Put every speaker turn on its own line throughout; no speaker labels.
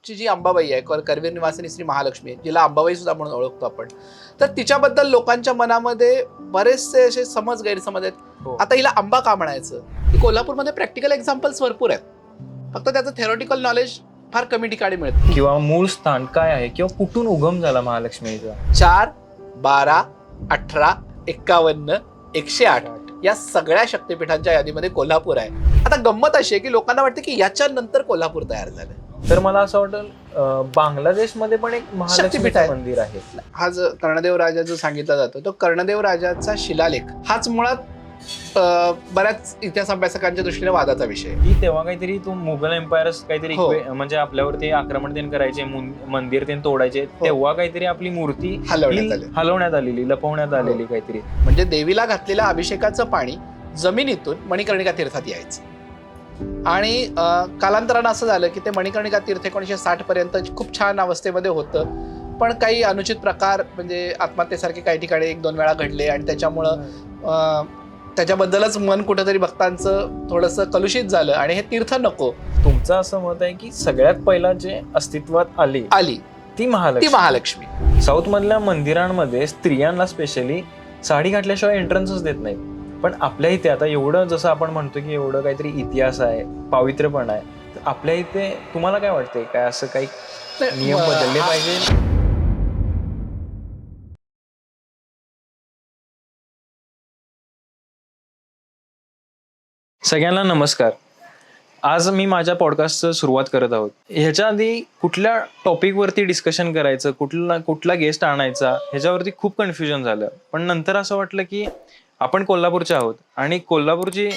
कोल्हापूरची जी अंबाबाई आहे, करवीर निवासिनी श्री महालक्ष्मी आहे, जिला अंबाबाई सुद्धा म्हणून ओळखतो आपण, तर तिच्याबद्दल लोकांच्या मनामध्ये बरेचसे असे समज गैरसमज आहेत. आता हिला अंबा का म्हणायचं? की कोल्हापूरमध्ये प्रॅक्टिकल एक्झाम्पल्स भरपूर आहेत, फक्त त्याचं थेरॉटिकल नॉलेज फार कमी ठिकाणी मिळतं.
किंवा मूळ स्थान काय आहे किंवा कुठून उगम झाला महालक्ष्मीचा?
4, 12, 18, 51, 108 या सगळ्या शक्तिपीठांच्या यादीमध्ये कोल्हापूर आहे. आता गंमत अशी आहे की लोकांना वाटतं की याच्यानंतर कोल्हापूर तयार झालं.
तर मला असं वाटतं बांगलादेशमध्ये पण एक
शक्तिपीठ
महालक्ष्मीचं
आहे.
मंदिर आहे.
हा जो कर्णदेव राजा जो सांगितला जातो, तो कर्णदेव राजाचा शिलालेख हाच मुळात बऱ्याच इतिहास अभ्यासकांच्या दृष्टीने वादाचा विषय आहे.
की तेव्हा काहीतरी तो मुघल एम्पायर काहीतरी
हो.
म्हणजे आपल्यावरती आक्रमण तेन करायचे, मंदिर तेन तोडायचे, तेव्हा काहीतरी आपली मूर्ती हलवण्यात आलेली, लपवण्यात आलेली काहीतरी.
म्हणजे देवीला घातलेल्या अभिषेकाचं पाणी जमिनीतून मणिकर्णिका तीर्थात यायचं आणि कालांतरानं असं झालं की ते मणिकर्णिका तीर्थ 1960 पर्यंत खूप छान अवस्थेमध्ये होतं, पण काही अनुचित प्रकार म्हणजे आत्महत्येसारखे काही ठिकाणी 1-2 वेळा घडले आणि त्याच्यामुळं त्याच्याबद्दलच मन कुठेतरी भक्तांचं थोडंसं कलुषित झालं आणि हे तीर्थ नको.
तुमचं असं मत आहे की सगळ्यात पहिला जे अस्तित्वात आली ती महालक्ष्मी. साऊथ मधल्या मंदिरांमध्ये स्त्रियांना स्पेशली साडी घातल्याशिवाय एंट्रन्सच देत नाहीत, पण आपल्या इथे आता एवढं जसं आपण म्हणतो की एवढं काहीतरी इतिहास आहे, पावित्र्यपण आहे, तर आपल्या इथे तुम्हाला काय वाटतंय, काय असं काही नियम बदलले पाहिजे? सगळ्यांना नमस्कार. आज मी माझ्या पॉडकास्टचं सुरुवात करत आहोत. ह्याच्या आधी कुठल्या टॉपिकवरती डिस्कशन करायचं, कुठला गेस्ट आणायचा, ह्याच्यावरती खूप कन्फ्युजन झालं. पण नंतर असं वाटलं की आपण कोल्हापूरचे आहोत आणि कोल्हापूरची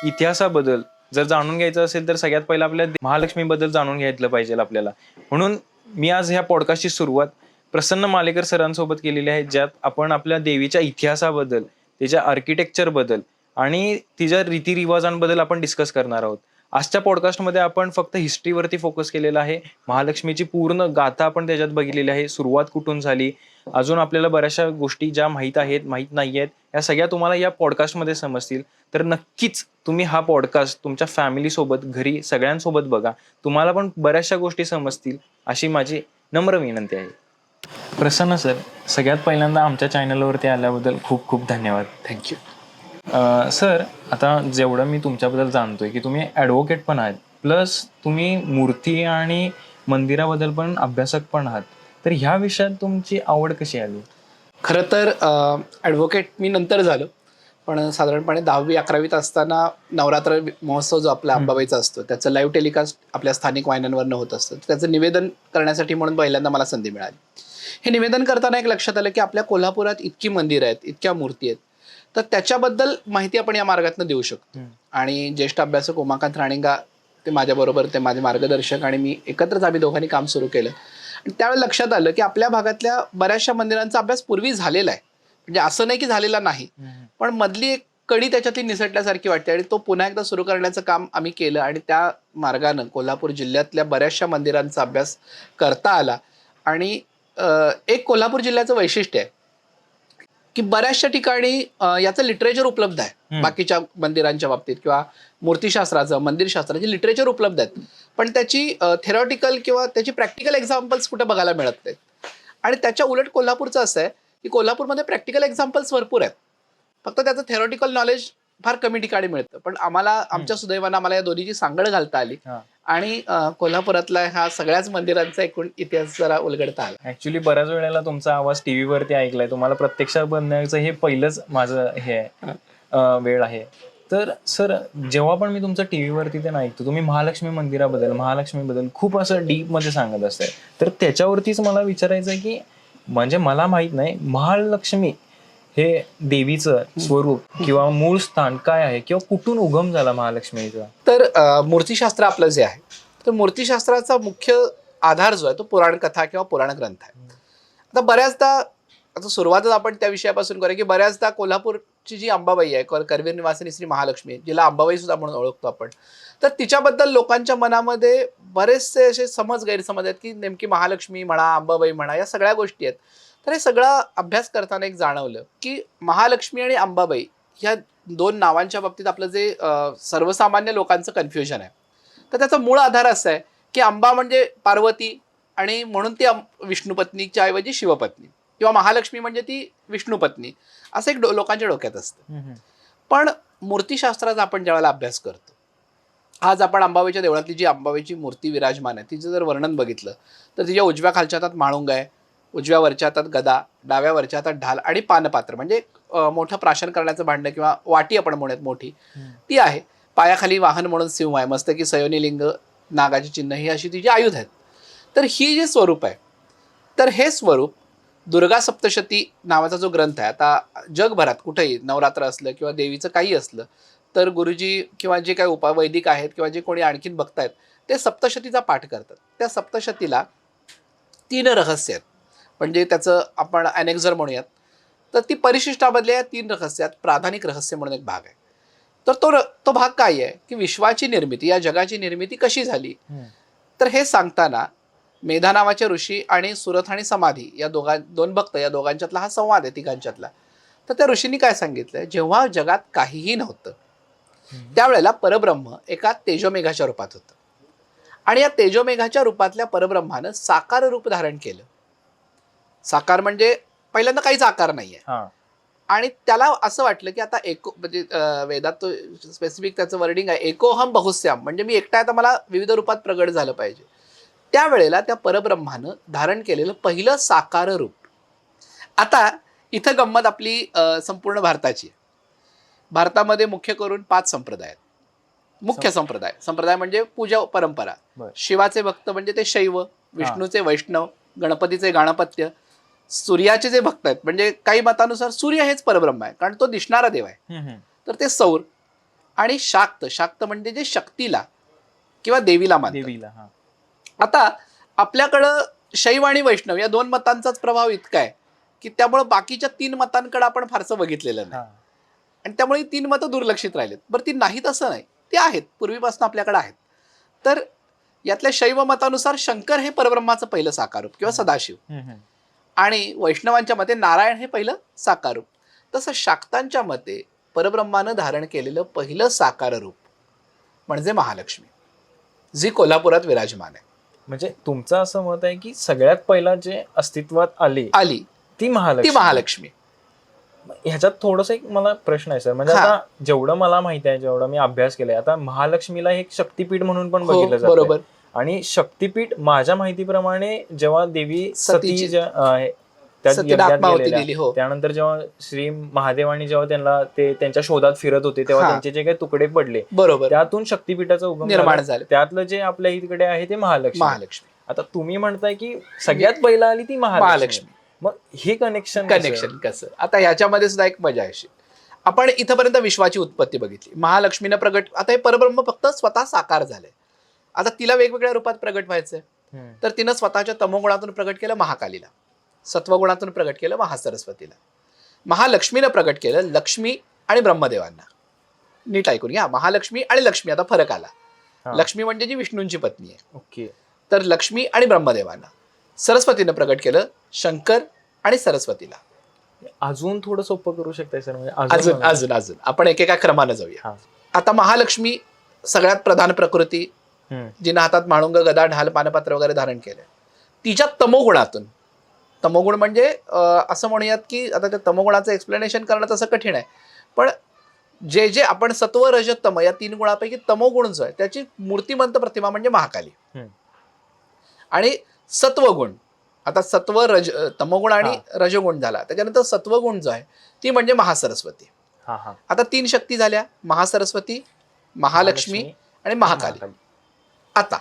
इतिहासाबद्दल जर जाणून घ्यायचं असेल तर सगळ्यात पहिलं आपल्या महालक्ष्मीबद्दल जाणून घ्यायला पाहिजे आपल्याला. म्हणून मी आज ह्या पॉडकास्टची सुरुवात प्रसन्न मालेकर सरांसोबत केलेली आहे, ज्यात आपण आपल्या देवीच्या इतिहासाबद्दल, त्याच्या आर्किटेक्चरबद्दल आणि तिच्या रीतिरिवाजांबद्दल आपण डिस्कस करणार आहोत. आजच्या पॉडकास्टमध्ये आपण फक्त हिस्ट्रीवरती फोकस केलेला आहे. महालक्ष्मीची पूर्ण गाथा आपण त्याच्यात बघितलेली आहे, सुरुवात कुठून झाली, अजून आपल्याला बऱ्याचशा गोष्टी ज्या माहीत आहेत, माहीत नाही आहेत, या सगळ्या तुम्हाला या पॉडकास्टमध्ये समजतील. तर नक्कीच तुम्ही हा पॉडकास्ट तुमच्या फॅमिलीसोबत, घरी सगळ्यांसोबत बघा. तुम्हाला पण बऱ्याचशा गोष्टी समजतील अशी माझी नम्र विनंती आहे. प्रसन्न सर, सगळ्यात पहिल्यांदा आमच्या चॅनलवरती आल्याबद्दल खूप खूप धन्यवाद.
थँक्यू.
सर, आता जेवढं मी तुमच्याबद्दल जाणतोय की तुम्ही ॲडव्होकेट पण आहात, प्लस तुम्ही मूर्ती आणि मंदिराबद्दल पण अभ्यासक पण आहात, तर ह्या विषयात तुमची आवड कशी आली?
खरं तर ॲडव्होकेट मी नंतर झालो, पण साधारणपणे 10वी-11वीत असताना नवरात्र महोत्सव जो आपला अंबाबाईचा असतो, त्याचं लाईव्ह टेलिकास्ट आपल्या स्थानिक वाहिन्यांवरनं होत असतं. त्याचं निवेदन करण्यासाठी म्हणून पहिल्यांदा मला संधी मिळाली. हे निवेदन करताना एक लक्षात आलं की आपल्या कोल्हापुरात इतकी मंदिरं आहेत, इतक्या मूर्ती आहेत, तर त्याच्याबद्दल माहिती आपण या मार्गातून देऊ शकतो. आणि ज्येष्ठ अभ्यासक उमाकांत राणेंगा ते माझ्याबरोबर, ते माझे मार्गदर्शक आणि मी एकत्रच आम्ही दोघांनी काम सुरू केलं. आणि त्यावेळेला लक्षात आलं की आपल्या भागातल्या बऱ्याचशा मंदिरांचा अभ्यास पूर्वी झालेला आहे, म्हणजे असं नाही की झालेला नाही, पण मधली एक कडी त्याच्यातली निसटल्यासारखी वाटते आणि तो पुन्हा एकदा सुरू करण्याचं काम आम्ही केलं. आणि त्या मार्गानं कोल्हापूर जिल्ह्यातल्या बऱ्याचशा मंदिरांचा अभ्यास करता आला. आणि एक कोल्हापूर जिल्ह्याचं वैशिष्ट्य आहे की बऱ्याचशा ठिकाणी याचं लिटरेचर उपलब्ध आहे. बाकीच्या मंदिरांच्या बाबतीत किंवा मूर्तीशास्त्राचं, मंदिरशास्त्राचे लिटरेचर उपलब्ध आहेत, पण त्याची थेरॉटिकल किंवा त्याची प्रॅक्टिकल एक्झाम्पल्स कुठे बघायला मिळत नाहीत. आणि त्याच्या उलट कोल्हापूरचं असं आहे की कोल्हापूरमध्ये प्रॅक्टिकल एक्झाम्पल्स भरपूर आहेत, फक्त त्याचं थेरॉटिकल नॉलेज फार कमी ठिकाणी मिळतं. पण आमच्या सुदैवानं आम्हाला या दोन्हीची सांगड घालता आली आणि कोल्हापुरातला ह्या सगळ्याच मंदिरांचा एकूण इतिहास जरा उलगडता आला.
ऍक्च्युली बऱ्याच वेळेला तुमचा आवाज टीव्हीवरती ऐकलाय, तुम्हाला प्रत्यक्षात बनण्याचं हे पहिलंच माझं हे वेळ आहे. तर सर, जेव्हा पण मी तुमचं टीव्हीवरती ते ऐकतो, तुम्ही महालक्ष्मीबद्दल खूप असं डीप मध्ये सांगत असताय, तर त्याच्यावरतीच मला विचारायचं आहे की म्हणजे मला माहित नाही महालक्ष्मी हे देवीचं स्वरूप किंवा मूळ स्थान काय आहे किंवा कुठून उगम झाला महालक्ष्मीचा?
तर मूर्तीशास्त्र आपलं जे आहे, तर मूर्तीशास्त्राचा मुख्य आधार जो आहे तो पुराणकथा किंवा पुराण ग्रंथ आहे. आता बऱ्याचदा, आता सुरुवातच आपण त्या विषयापासून करूया की बऱ्याचदा कोल्हापूरची जी अंबाबाई आहे, करवीर निवासिनी श्री महालक्ष्मी, जिला अंबाबाई सुद्धा म्हणून ओळखतो आपण, तर तिच्याबद्दल लोकांच्या मनामध्ये बरेचसे असे समज गैरसमज आहेत की नेमकी महालक्ष्मी म्हणा, अंबाबाई म्हणा, या सगळ्या गोष्टी आहेत. तर हे सगळा अभ्यास करताना एक जाणवलं की महालक्ष्मी आणि अंबाबाई ह्या दोन नावांच्या बाबतीत आपलं जे सर्वसामान्य लोकांचं कन्फ्युजन आहे, तर त्याचा मूळ आधार असा आहे की अंबा म्हणजे पार्वती आणि म्हणून ती विष्णुपत्नीच्या ऐवजी शिवपत्नी, किंवा महालक्ष्मी म्हणजे ती विष्णुपत्नी, असं एक लोकांच्या डोक्यात असतं. पण मूर्तीशास्त्राचा आपण ज्यावेळेला अभ्यास करतो, आज आपण अंबाबाईच्या देवळातली जी अंबाबाईची मूर्ती विराजमान आहे तिचं जर वर्णन बघितलं तर तिच्या उजव्या खालच्या हातात माळुंग आहे, उजव्या वरच्या हातात गदा, डाव्या वरच्या हातात ढाल आणि पानपात्र म्हणजे मोठं प्राशन करण्याचं भांडं किंवा वाटी आपण म्हणूयात मोठी ती आहे. पायाखाली वाहन म्हणून सिंह आहे, मस्तकी सयोनी लिंग, नागाची चिन्ह, ही अशी तिची आयुध आहेत. तर ही जे स्वरूप आहे, तर हे स्वरूप दुर्गा सप्तशती नावाचा जो ग्रंथ आहे, आता जगभरात कुठेही नवरात्र असलं किंवा देवीचं काही असलं तर गुरुजी किंवा जे काही वैदिक आहेत किंवा जे कोणी आणखीन बघतायत ते सप्तशतीचा पाठ करतात. त्या सप्तशतीला 3 रहस्य आहेत, म्हणजे त्याचं आपण ॲनेक्झर म्हणूयात. तर ती परिशिष्टामधल्या या 3 रहस्यात प्राधानिक रहस्य म्हणून एक भाग आहे. तर तो भाग काय आहे की विश्वाची निर्मिती, या जगाची निर्मिती कशी झाली. तर हे सांगताना मेधा नावाचे ऋषी आणि सुरथ आणि समाधी या दोन भक्त, या दोघांच्यातला हा संवाद आहे तिघांच्यातला. तर त्या ऋषींनी काय सांगितलंय, जेव्हा जगात काहीही नव्हतं त्यावेळेला परब्रह्म एका तेजोमेघाच्या रूपात होतं आणि या तेजोमेघाच्या रूपातल्या परब्रह्मानं साकार रूप धारण केलं. साकार म्हणजे पहिल्यांदा काहीच आकार नाहीये आणि त्याला असं वाटलं की आता म्हणजे वेदात स्पेसिफिक त्याचं वर्डिंग आहे, एकोहम बहुश्याम, म्हणजे मी एकटा आता मला विविध रूपात प्रगट झालं पाहिजे. त्यावेळेला त्या परब्रह्मानं धारण केलेलं पहिलं साकार रूप. आता इथं गंमत आपली संपूर्ण भारताची आहे. भारतामध्ये मुख्य करून 5 संप्रदाय आहेत. मुख्य संप्रदाय म्हणजे पूजा परंपरा. शिवाचे भक्त म्हणजे ते शैव, विष्णूचे वैष्णव, गणपतीचे गणपत्य, सूर्याचे जे भक्त आहेत म्हणजे काही मतानुसार सूर्य हेच परब्रह्म आहे कारण तो दिसणारा देव आहे, तर ते सौर, आणि शाक्त म्हणजे जे शक्तीला किंवा देवीला मानतात. आता आपल्याकडं शैव आणि वैष्णव या 2 मतांचाच प्रभाव इतका आहे की त्यामुळे बाकीच्या 3 मतांकडे आपण फारसं बघितलेलं नाही आणि त्यामुळे 3 मतं दुर्लक्षित राहिलेत. बरं, ती नाहीत असं नाही, ते आहेत, पूर्वीपासून आपल्याकडे आहेत. तर यातल्या शैव मतानुसार शंकर हे परब्रह्माचं पहिलं साकार रूप किंवा सदाशिव, आणि वैष्णवांच्या मते नारायण हे पहिलं साकार रूप. तसं शाक्तांच्या मते परब्रह्मानं धारण केलेलं पहिलं साकार रूप म्हणजे महालक्ष्मी, जी कोल्हापुरात विराजमान आहे.
म्हणजे तुमचं असं मत आहे की सगळ्यात पहिला जे अस्तित्वात आली ती
महालक्ष्मी.
ह्याच्यात थोडस एक मला प्रश्न आहे सर, म्हणजे आता जेवढं मला माहिती आहे, जेवढं मी अभ्यास केलाय, आता महालक्ष्मीला एक शक्तीपीठ म्हणून पण बघितलं जातं.
बरोबर.
आणि शक्तीपीठ माझ्या माहितीप्रमाणे जेव्हा देवी सती त्यानंतर जेव्हा श्री महादेवानी जेव्हा त्यांना ते त्यांच्या शोधात फिरत होते तेव्हा त्यांचे जे काही तुकडे पडले, बरोबर, त्यातून शक्तीपीठाचा उगम निर्माण झाला. त्यातलं जे आपल्या इकडे आहे ते महालक्ष्मी. आता तुम्ही म्हणताय की सगळ्यात पहिला आली ती महालक्ष्मी, मग हे कनेक्शन
कसं? आता ह्याच्यामध्ये सुद्धा एक मजा आहे. आपण इथपर्यंत विश्वाची उत्पत्ती बघितली, महालक्ष्मीनं प्रगट, आता हे परब्रह्म फक्त स्वतः साकार झालंय, आता तिला वेगवेगळ्या रूपात प्रगट व्हायचंय. तर तिनं स्वतःच्या तमोगुणातून प्रगट केलं महाकालीला, सत्वगुणातून प्रगट केलं महासरस्वतीला, महालक्ष्मीनं प्रगट केलं लक्ष्मी आणि ब्रह्मदेवांना. नीट ऐकून घ्या, महालक्ष्मी आणि लक्ष्मी, आता फरक आला. लक्ष्मी म्हणजे जी विष्णूंची पत्नी आहे, ओके, तर लक्ष्मी आणि ब्रह्मदेवांना. सरस्वतीनं प्रगट केलं शंकर आणि सरस्वतीला.
अजून थोडं सोपं करू शकताय सर?
म्हणजे अजून आपण एकेका क्रमानं जाऊया. आता महालक्ष्मी सगळ्यात प्रधान प्रकृती, जिनं हातात माळुंग, गदा, ढाल, पानपात्र वगैरे धारण केलंय, तिच्या तमोगुणातून. तमोगुण म्हणजे असं म्हणूयात की आता त्या तमोगुणाचं एक्सप्लेनेशन करणं तसं कठीण आहे, पण जे आपण सत्व रज तम या 3 गुणापैकी तमोगुण जो आहे त्याची मूर्तिमंत प्रतिमा म्हणजे महाकाली. आणि सत्वगुण, आता सत्व तमोगुण आणि रजगुण झाला, त्याच्यानंतर सत्वगुण जो आहे ती म्हणजे महासरस्वती. आता 3 शक्ती झाल्या, महासरस्वती, महालक्ष्मी आणि महाकाली. आता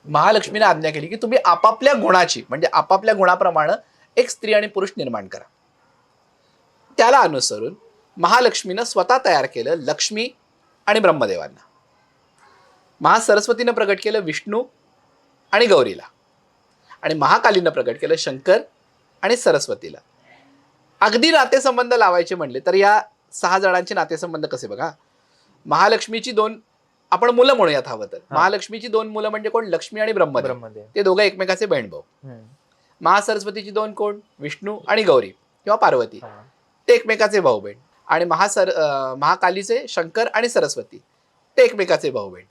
महालक्ष्मीने आज्ञा केली की तुम्ही आपापल्या गुणाची म्हणजे आपापल्या गुणाप्रमाणे एक स्त्री आणि पुरुष निर्माण करा. त्याला अनुसरून महालक्ष्मीनं स्वतः तयार केलं लक्ष्मी आणि ब्रह्मदेवांना, महासरस्वतीनं प्रगट केलं विष्णू आणि गौरीला, आणि महाकालीनं प्रगट केलं शंकर आणि सरस्वतीला. अगदी नातेसंबंध लावायचे म्हणले तर या 6 जणांचे नातेसंबंध कसे बघा. महालक्ष्मीची 2 आपण मुलं म्हणूयात हवं तर, महालक्ष्मीची 2 मुलं म्हणजे कोण, लक्ष्मी आणि ब्रह्मदेव, ते दोघं एकमेकाचे बहीण भाऊ. महासरस्वतीची 2 कोण, विष्णू आणि गौरी किंवा पार्वती, ते एकमेकाचे भाऊ बहीण. आणि महाकालीचे शंकर आणि सरस्वती, ते एकमेकाचे भाऊ बहीण.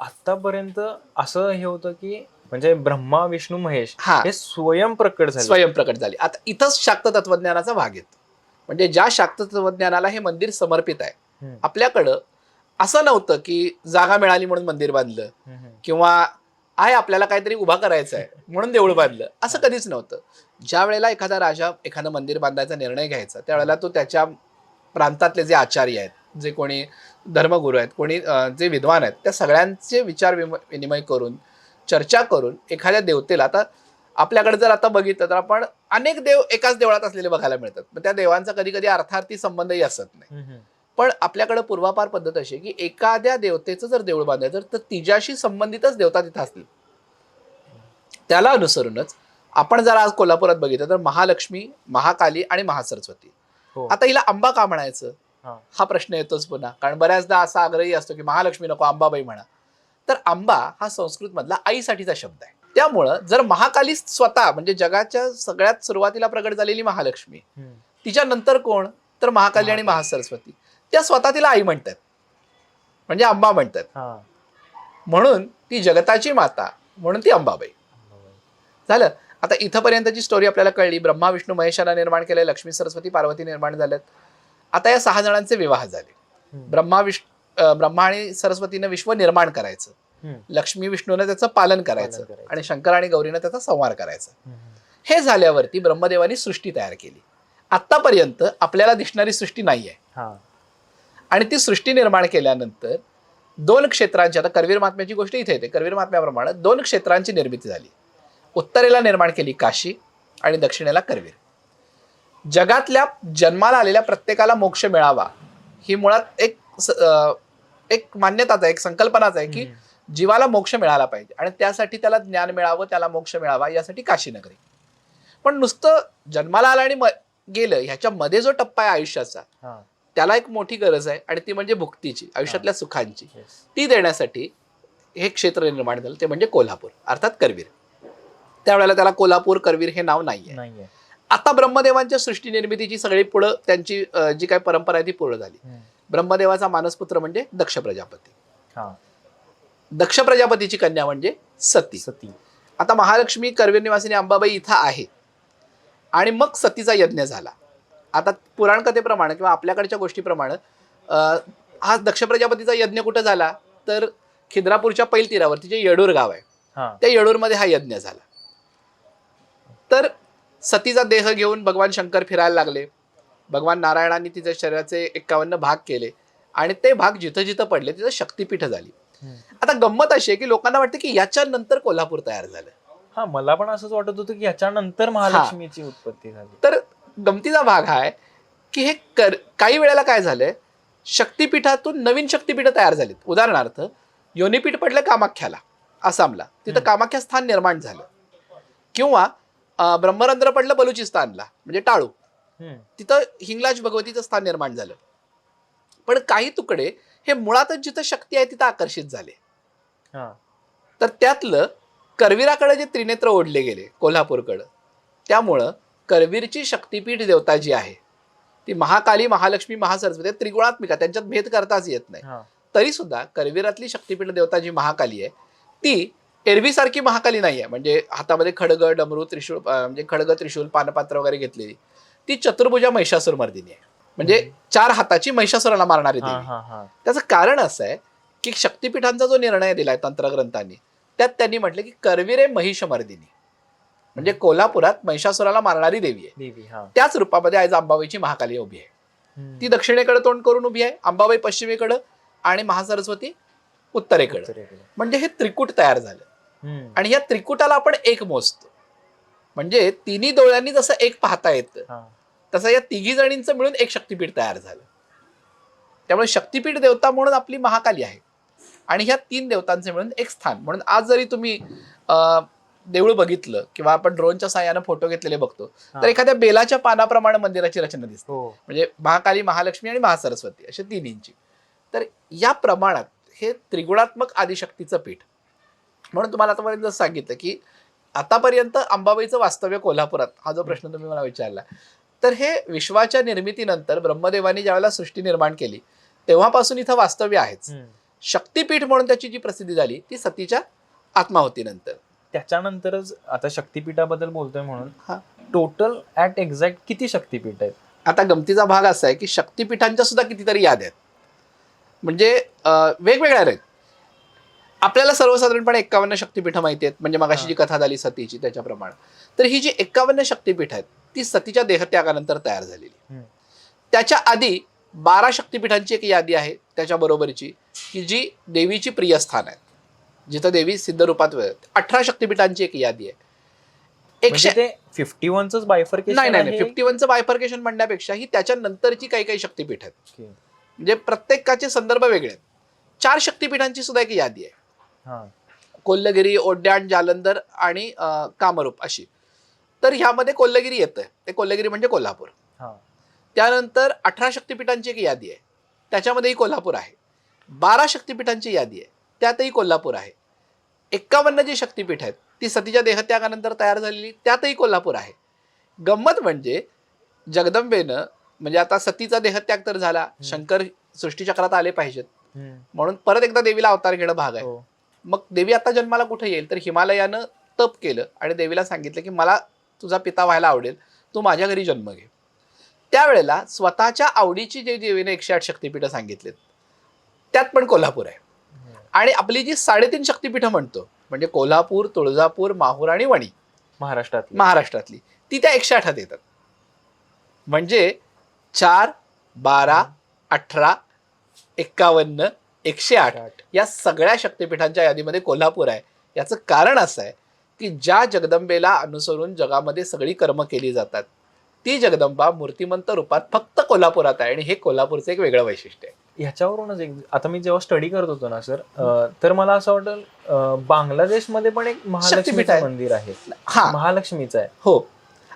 आतापर्यंत असं हे होतं की म्हणजे ब्रह्मा विष्णू महेश
हा.
हे स्वयंप्रकट झाले.
स्वयंप्रकट झाली. आता इथंच शाक्त तत्वज्ञानाचा भाग येतो. म्हणजे ज्या शाक्त तत्वज्ञानाला हे मंदिर समर्पित आहे,
हम्म.
आपल्याकडं असं नव्हतं की जागा मिळाली म्हणून मंदिर बांधलं
हम्म.
किंवा आहे आपल्याला काहीतरी उभा करायचं आहे म्हणून देऊळ बांधलं, असं कधीच नव्हतं. ज्या वेळेला एखादा राजा एखादं मंदिर बांधायचा निर्णय घ्यायचा त्यावेळेला तो त्याच्या प्रांतातले जे आचार्य आहेत, जे कोणी धर्मगुरू आहेत, कोणी जे विद्वान आहेत, त्या सगळ्यांचे विचार विनिमय करून चर्चा करून एखाद्या देवतेला, आता आपल्याकडे जर आता बघितलं तर आपण अनेक देव एकाच देवळात असलेले बघायला मिळतात. मग त्या देवांचा कधी कधी अर्थार्थी संबंधही असत नाही.
हम्म.
पण आपल्याकडे पूर्वापार पद्धत अशी आहे की एखाद्या देवतेचं जर देऊळ बांधायचं तर तिच्याशी संबंधितच देवता तिथं असतील. त्याला अनुसरूनच आपण जर आज कोल्हापुरात बघितलं तर महालक्ष्मी, महाकाली आणि महासरस्वती.
हो.
आता हिला अंबा का म्हणायचं
हा.
हा प्रश्न येतोच पुन्हा, कारण बऱ्याचदा असा आग्रही असतो की महालक्ष्मी नको अंबाबाई म्हणा. तर अंबा हा संस्कृत मधला आईसाठीचा शब्द आहे. त्यामुळं जर महाकाली स्वतः म्हणजे जगाच्या सगळ्यात सुरुवातीला प्रगट झालेली महालक्ष्मी,
हम्म.
तिच्या नंतर कोण तर महाकाली आणि महासरस्वती, त्या स्वतः तिला आई म्हणतात, म्हणजे अंबा म्हणतात.
हा.
म्हणून ती जगताची माता, म्हणून ती अंबाबाई. झालं. आता इथंपर्यंतची स्टोरी आपल्याला कळली. ब्रह्मा विष्णू महेशाला निर्माण केलंय, लक्ष्मी सरस्वती पार्वती निर्माण झाल्यात. आता या 6 जणांचे विवाह झाले. ब्रह्मा आणि सरस्वतीनं विश्व निर्माण करायचं,
हम्म.
लक्ष्मी विष्णूनं त्याचं पालन करायचं
करायचं.
आणि शंकर आणि गौरीनं त्याचा संहार करायचा.
हम्म.
हे झाल्यावरती ब्रह्मदेवानी सृष्टी तयार केली. आतापर्यंत आपल्याला दिसणारी सृष्टी नाही आहे.
हा.
आणि ती सृष्टी निर्माण केल्यानंतर 2 क्षेत्रांची, आता करवीर महात्म्याची गोष्ट इथे येते, करवीर महात्म्याप्रमाणे 2 क्षेत्रांची निर्मिती झाली. उत्तरेला निर्माण केली काशी आणि दक्षिणेला करवीर. जगातल्या जन्माला आलेल्या प्रत्येकाला मोक्ष मिळावा ही मुळात एक मान्यताच आहे, एक संकल्पनाच आहे की जीवाला मोक्ष मिळाला पाहिजे आणि त्यासाठी त्याला ज्ञान मिळावं, त्याला मोक्ष मिळावा, यासाठी काशी नगरी. पण नुसतं जन्माला आलं आणि गेलं ह्याच्यामध्ये जो टप्पा आहे आयुष्याचा,
हा.
त्याला एक मोठी गरज आहे आणि ती म्हणजे भुक्तीची, आयुष्यातल्या सुखांची.
Yes.
ती देण्यासाठी हे क्षेत्र निर्माण झालं, ते म्हणजे कोल्हापूर अर्थात करवीर. त्यावेळेला त्याला कोल्हापूर करवीर हे नाव नाहीये.
नाहीये.
आता ब्रह्मदेवांच्या सृष्टी निर्मितीची सगळी पुढं त्यांची जी काही परंपरा आहे ती पूर्ण झाली.
हम्म.
ब्रह्मदेवाचा मानसपुत्र म्हणजे दक्ष प्रजापती.
हा.
दक्ष प्रजापतीची कन्या म्हणजे सती.
सती.
आता महालक्ष्मी करवीर निवासिनी अंबाबाई इथं आहे आणि मग सतीचा यज्ञ झाला. आता पुराण कथेप्रमाणे किंवा आपल्याकडच्या गोष्टीप्रमाणे हा दक्ष प्रजापतीचा यज्ञ कुठं झाला तर खिद्रापूरच्या पैल तीरावरती जे येडूर गाव आहे,
हा.
त्या येडूरमध्ये हा यज्ञ झाला. तर सतीचा देह घेऊन भगवान शंकर फिरायला लागले. भगवान नारायणांनी तिच्या शरीराचे 51 भाग केले आणि ते भाग जिथं जिथं पडले तिथं शक्तिपीठ झाली.
हम्म.
आता गंमत अशी आहे की लोकांना वाटतं की याच्यानंतर कोल्हापूर तयार झालं.
हा, मला पण असंच वाटत होतं की याच्यानंतर महालक्ष्मीची उत्पत्ती झाली.
तर गमतीचा भाग हा आहे की हे काही वेळेला काय झालंय, शक्तिपीठातून नवीन शक्तिपीठ तयार झालीत. उदाहरणार्थ योनिपीठ पडलं कामाख्याला, आसामला, तिथं कामाख्या स्थान निर्माण झालं. किंवा ब्रह्मरंध्र पडलं बलुचिस्तानला म्हणजे टाळू,
हम्म.
तिथं हिंगलाज भगवतीचं स्थान निर्माण झालं. पण काही तुकडे हे मुळातच जिथं शक्ती आहे तिथं आकर्षित झाले.
हा.
तर त्यातलं करवीराकडे जे त्रिनेत्र ओढले गेले कोल्हापूरकडं, त्यामुळं करवीरची शक्तिपीठ देवता जी आहे ती महाकाली, महालक्ष्मी, महासरस्वती त्रिगुणात्मिका, त्यांच्यात भेद करताच येत नाही.
हा.
तरी सुद्धा करवीरातली शक्तिपीठ देवता जी महाकाली आहे ती एरवीसारखी महाकाली नाही आहे. म्हणजे हातामध्ये खडग, डमरू, त्रिशूळ, म्हणजे खडग, त्रिशूल, पानपात्र वगैरे घेतलेली, ती चतुर्भुजा महिषासुर मर्दिनी आहे. म्हणजे 4 हाताची महिषासुराला मारणारी
हा.
देवी.
हा. हा.
त्याचं कारण असं आहे की शक्तिपीठांचा जो निर्णय दिलाय तंत्रग्रंथांनी, त्यात त्यांनी म्हटलं की करवीरे महिषमर्दिनी, म्हणजे कोल्हापुरात महिषासुराला मारणारी देवी आहे.
देवी. हा.
त्याच रूपामध्ये आज अंबाबाईची महाकाली उभी आहे.
हम्म.
ती दक्षिणेकडे तोंड करून उभी आहे, अंबाबाई पश्चिमेकडं आणि महासरस्वती उत्तरेकडे.
उत्तरेकडे.
म्हणजे हे त्रिकूट तयार झालं.
हम्म.
आणि या त्रिकुटाला आपण एक मोजतो. म्हणजे तिन्ही डोळ्यांनी जसं एक पाहता येतं
हा.
तसं या तिघी जणींचं मिळून एक शक्तिपीठ तयार झालं. त्यामुळे शक्तिपीठ देवता म्हणून आपली महाकाली आहे आणि ह्या 3 देवतांचे मिळून एक स्थान. म्हणून आज जरी तुम्ही देऊळ बघितलं किंवा आपण ड्रोनच्या साहाय्यानं फोटो घेतलेले बघतो तर एखाद्या बेलाच्या पानाप्रमाणे मंदिराची रचना दिसते.
हो.
म्हणजे महाकाली, महालक्ष्मी आणि महासरस्वती असे 3 इंची. तर या प्रमाणात हे त्रिगुणात्मक आदिशक्तीचं पीठ. म्हणून तुम्हाला आतापर्यंत जसं सांगितलं की आतापर्यंत अंबाबाईचं वास्तव्य कोल्हापुरात, हा जो प्रश्न तुम्ही मला विचारला, तर हे विश्वाच्या निर्मितीनंतर ब्रह्मदेवानी ज्यावेळेला सृष्टी निर्माण केली तेव्हापासून इथं वास्तव्य आहेच. शक्तीपीठ म्हणून त्याची जी प्रसिद्धी झाली ती सतीच्या आत्माहुतीनंतर.
त्याच्यानंतरच आता शक्तिपीठाबद्दल बोलतोय म्हणून
हा,
टोटल ऍट एक्झॅक्ट किती शक्तिपीठ आहेत?
आता गमतीचा भाग असा आहे की शक्तीपीठांच्या सुद्धा कितीतरी याद्या आहेत, म्हणजे वेगवेगळ्या आहेत. आपल्याला सर्वसाधारणपणे 51 शक्तिपीठं माहिती आहेत, म्हणजे मगाशी जी कथा झाली सतीची त्याच्याप्रमाणे. तर ही जी 51 शक्तिपीठ आहेत ती सतीच्या देहत्यागानंतर तयार झालेली. त्याच्या आधी 12 शक्तिपीठांची एक यादी आहे त्याच्या बरोबरची, की जी देवीची प्रियस्थान आहेत, जिथं देवी सिद्ध रूपात 18 शक्तिपीठांची एक यादी आहे.
म्हणजे ते 51च बायफर्केशन
नाही नाही 51चं बायफर्केशन म्हणण्यापेक्षा ही त्याच्यानंतरची काही काही शक्तिपीठ आहेत, म्हणजे प्रत्येकाचे संदर्भ वेगळे आहेत. 4 शक्तिपीठांची सुद्धा एक यादी आहे, कोल्लगिरी, ओड्याण, जालंधर आणि कामरूप अशी. तर ह्यामध्ये कोल्लगिरी येतं, ते कोल्लगिरी म्हणजे कोल्हापूर. त्यानंतर 18 शक्तिपीठांची एक यादी आहे, त्याच्यामध्येही कोल्हापूर आहे. 12 शक्तिपीठांची यादी आहे, त्यातही कोल्हापूर आहे. 51 जी शक्तिपीठ आहेत ती सतीच्या देहत्यागानंतर तयार झालेली, त्यातही कोल्हापूर आहे. गंमत म्हणजे जगदंबेनं, म्हणजे आता सतीचा देहत्याग तर झाला, शंकर सृष्टीचक्रात आले पाहिजेत म्हणून परत एकदा देवीला अवतार घेणं भाग आहे. मग देवी आता जन्माला कुठे येईल, तर हिमालयानं तप केलं आणि देवीला सांगितलं की मला तुझा पिता व्हायला आवडेल, तू माझ्या घरी जन्म घे. त्यावेळेला स्वतःच्या आवडीची जे देवीने 108 शक्तिपीठं सांगितलेत त्यात पण कोल्हापूर आहे. आणि आपली जी 3.5 शक्तिपीठं म्हणतो, म्हणजे कोल्हापूर, तुळजापूर, माहूर आणि वणी महाराष्ट्रातली, ती त्या 108 येतात. म्हणजे 4, 12, 18, 51, 108 या सगळ्या शक्तिपीठांच्या यादीमध्ये कोल्हापूर आहे. याचं कारण असं आहे की ज्या जगदंबेला अनुसरून जगामध्ये सगळी कर्म केली जातात ती जगदंबा मूर्तिमंत रूपात फक्त कोल्हापुरात आहे, आणि हे कोल्हापूरचं एक वेगळं वैशिष्ट्य आहे.
ह्याच्यावरूनच आता मी जेव्हा स्टडी करत होतो ना सर, तर मला असं वाटलं बांगलादेशमध्ये पण एक महालक्ष्मीचं मंदिर आहे.
हा,
महालक्ष्मीचं आहे.
हो.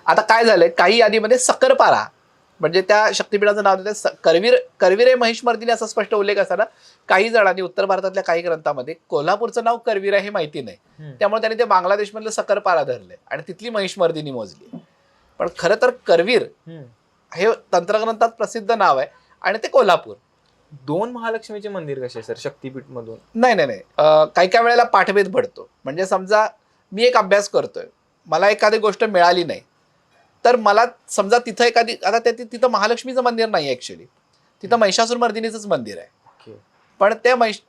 आता काय झालंय, काही यादीमध्ये सकरपारा म्हणजे त्या शक्तिपीठाचं नाव देते, करविरे महिषमर्दिनी असा स्पष्ट उल्लेख असताना काही जणांनी उत्तर भारतातल्या काही ग्रंथामध्ये कोल्हापूरचं नाव करवीर आहे हे माहिती नाही, त्यामुळे त्यांनी ते बांगलादेशमधलं सकरपारा धरलंय आणि तिथली महिषमर्दिनी मोजली. पण खरं तर करवीर हे तंत्रग्रंथात प्रसिद्ध नाव आहे आणि ते कोल्हापूर.
2 महालक्ष्मीचे मंदिर कसे सर शक्तिपीठ मधून?
नाही काही काही वेळेला पाठभेद पडतो. म्हणजे समजा मी एक अभ्यास करतोय, मला एखादी गोष्ट मिळाली नाही, तर मला समजा तिथं एखादी, आता तिथं महालक्ष्मीचं मंदिर नाही ऍक्च्युली, तिथं महिषासूर मर्दिनीचंच मंदिर आहे. पण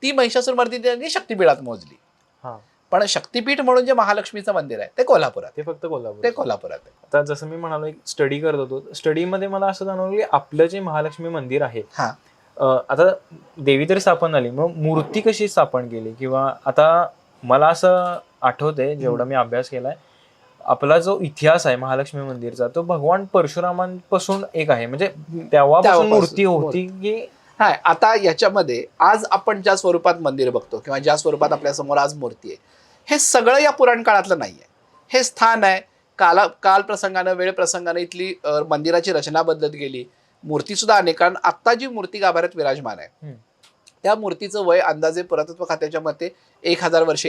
ती महिषासूर मर्दिनी शक्तिपीठात मोजली. पण शक्तिपीठ म्हणून जे महालक्ष्मीचं मंदिर आहे ते कोल्हापुरात,
ते फक्त
कोल्हापुरात आहे.
आता जसं मी म्हणालो एक स्टडी करत होतो, स्टडीमध्ये मला असं जाणवलं की आपलं जे महालक्ष्मी मंदिर आहे, आता देवी तरी स्थापन झाली, मग मूर्ती कशी स्थापन केली? किंवा आता मला असं आठवतंय जेवढा मी अभ्यास केलाय, आपला जो इतिहास आहे महालक्ष्मी मंदिरचा तो भगवान परशुरामांपासून एक आहे, म्हणजे तेव्हापासून मूर्ती होती की
हा. आता याच्यामध्ये आज आपण ज्या स्वरूपात मंदिर बघतो किंवा ज्या स्वरूपात आपल्या समोर आज मूर्ती आहे, हे सगळं या पुराण काळातलं नाहीये. हे स्थान आहे, काल प्रसंगानं, वेळ प्रसंगानं इथली मंदिराची रचना बदलत गेली, मूर्ती सुद्धा अनेक. कारण आता जी मूर्ती गाभाऱ्यात विराजमान आहे त्या मूर्तीचं वय अंदाजे पुरातत्व खात्याच्या मते 1000 वर्ष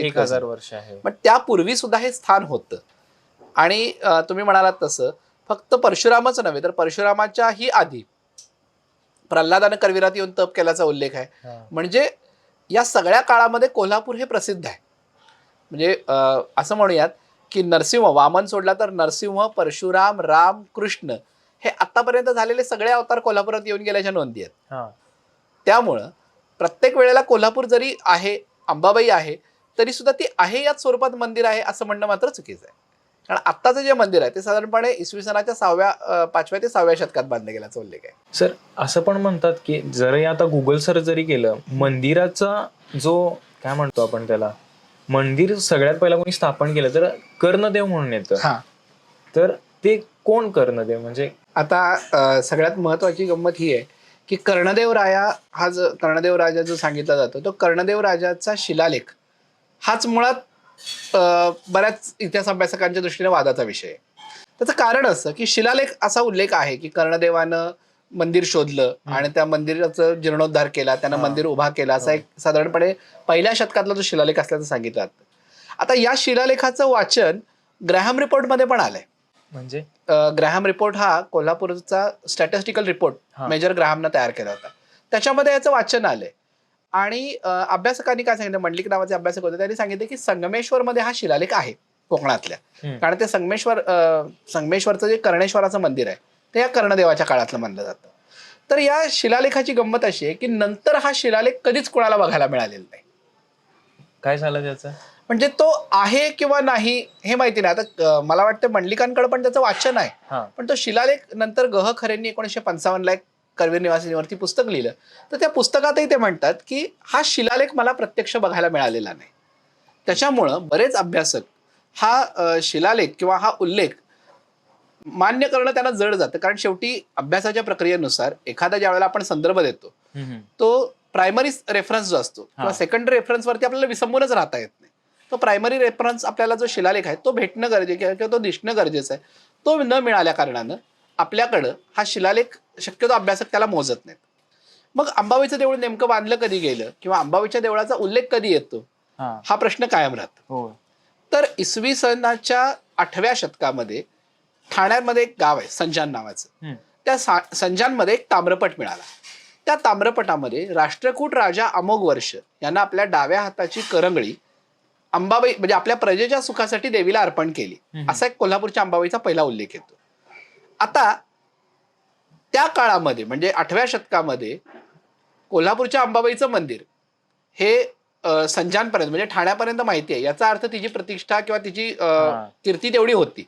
आहे.
पण त्यापूर्वी सुद्धा हे स्थान होतं. आणि तुम्ही म्हणालात तसं फक्त परशुरामच नव्हे, तर परशुरामाच्याही आधी प्रल्हादानं करवीरात येऊन तप केल्याचा उल्लेख आहे. म्हणजे या सगळ्या काळामध्ये कोल्हापूर हे प्रसिद्ध आहे. म्हणजे असं म्हणूयात की नरसिंह, वामन सोडला तर नरसिंह, परशुराम, राम, कृष्ण हे आतापर्यंत झालेले सगळे अवतार कोल्हापुरात येऊन गेल्याच्या नोंदी आहेत. त्यामुळं प्रत्येक वेळेला कोल्हापूर जरी आहे, अंबाबाई आहे, तरी सुद्धा ती आहे याच स्वरूपात मंदिर आहे असं म्हणणं मात्र चुकीचं आहे. कारण आत्ताचं जे मंदिर आहे ते साधारणपणे इसवी सनाच्या 5व्या ते 6व्या शतकात बांधलं गेल्याचा उल्लेख आहे.
सर असं पण म्हणतात की जरी आता गुगल सर्च जरी केलं, मंदिराचा जो काय म्हणतो आपण त्याला, मंदिर सगळ्यात पहिला कोणी स्थापन केलं तर कर्णदेव म्हणून येतं. तर ते कोण कर्णदेव? म्हणजे
आता सगळ्यात महत्वाची गंमत ही आहे की कर्णदेव राजा जो सांगितला जातो तो कर्णदेव राजाचा शिलालेख हाच मुळात बऱ्याच इतिहास अभ्यासकांच्या दृष्टीने वादाचा विषय आहे. त्याचं कारण असं की शिलालेख असा उल्लेख आहे की कर्णदेवानं मंदिर शोधलं आणि त्या मंदिराचं जीर्णोद्धार केला, त्यानं मंदिर उभा केला, असा एक साधारणपणे 1ल्या शतकातला जो शिलालेख असल्याचं सांगितलं जातं. आता या शिलालेखाचं वाचन ग्रॅहम रिपोर्टमध्ये पण आलंय.
म्हणजे
ग्रॅहम रिपोर्ट हा कोल्हापूरचा स्टॅटिस्टिकल रिपोर्ट मेजर ग्रॅहमनं तयार केला होता, त्याच्यामध्ये याचं वाचन आलंय. आणि अभ्यासकांनी काय सांगितलं, मंडलिक नावाचे अभ्यासक होते, त्यांनी सांगितलं की संगमेश्वरमध्ये हा शिलालेख आहे कोकणातल्या. कारण ते संगमेश्वरचं जे कर्णेश्वराचं मंदिर आहे ते या कर्णदेवाच्या काळातलं मानलं जातं. तर या शिलालेखाची गंमत अशी आहे की नंतर हा शिलालेख कधीच कोणाला बघायला मिळालेला नाही.
काय झालं त्याचं?
म्हणजे तो आहे किंवा नाही हे माहिती नाही. आता मला वाटतं मंडलिकांकडे पण त्याचं वाचन आहे, पण तो शिलालेख नंतर गह खरेंनी 1955 एक करवीर निवासिनीवरती पुस्तक लिहिलं. तर त्या पुस्तकातही ते म्हणतात की हा शिलालेख मला प्रत्यक्ष बघायला मिळालेला नाही. त्याच्यामुळं बरेच अभ्यासक हा शिलालेख किंवा हा उल्लेख मान्य करणं त्यांना जड जातं. कारण शेवटी अभ्यासाच्या प्रक्रियेनुसार एखादा ज्या वेळेला आपण संदर्भ देतो तो प्रायमरी रेफरन्स जो असतो किंवा सेकंडरी रेफरन्सवरती आपल्याला विसंबूनच राहता येत नाही. तो प्रायमरी रेफरन्स आपल्याला जो शिलालेख आहे तो भेटणं गरजेचं आहे किंवा तो दिसणं गरजेचं आहे. तो न मिळाल्या कारणानं आपल्याकडं हा शिलालेख शक्यतो अभ्यासक त्याला मोजत नाहीत. मग अंबाबाईचं देऊळ नेमकं बांधलं कधी गेलं किंवा अंबाबाईच्या देवळाचा उल्लेख कधी येतो हा प्रश्न कायम राहतो. तर इसवी सनाच्या 8व्या शतकामध्ये ठाण्यामध्ये एक गाव आहे संजान नावाचं. त्या संजानमध्ये एक ताम्रपट मिळाला. त्या ताम्रपटामध्ये राष्ट्रकूट राजा अमोघ वर्ष यांना आपल्या डाव्या हाताची करंगळी अंबाबाई म्हणजे आपल्या प्रजेच्या सुखासाठी देवीला अर्पण केली असा एक कोल्हापूरच्या अंबाबाईचा पहिला उल्लेख येतो. आता त्या काळामध्ये म्हणजे 8व्या शतकामध्ये कोल्हापूरच्या अंबाबाईचं मंदिर हे संजानपर्यंत म्हणजे ठाण्यापर्यंत माहिती आहे. याचा अर्थ तिची प्रतिष्ठा किंवा तिची कीर्ती तेवढी होती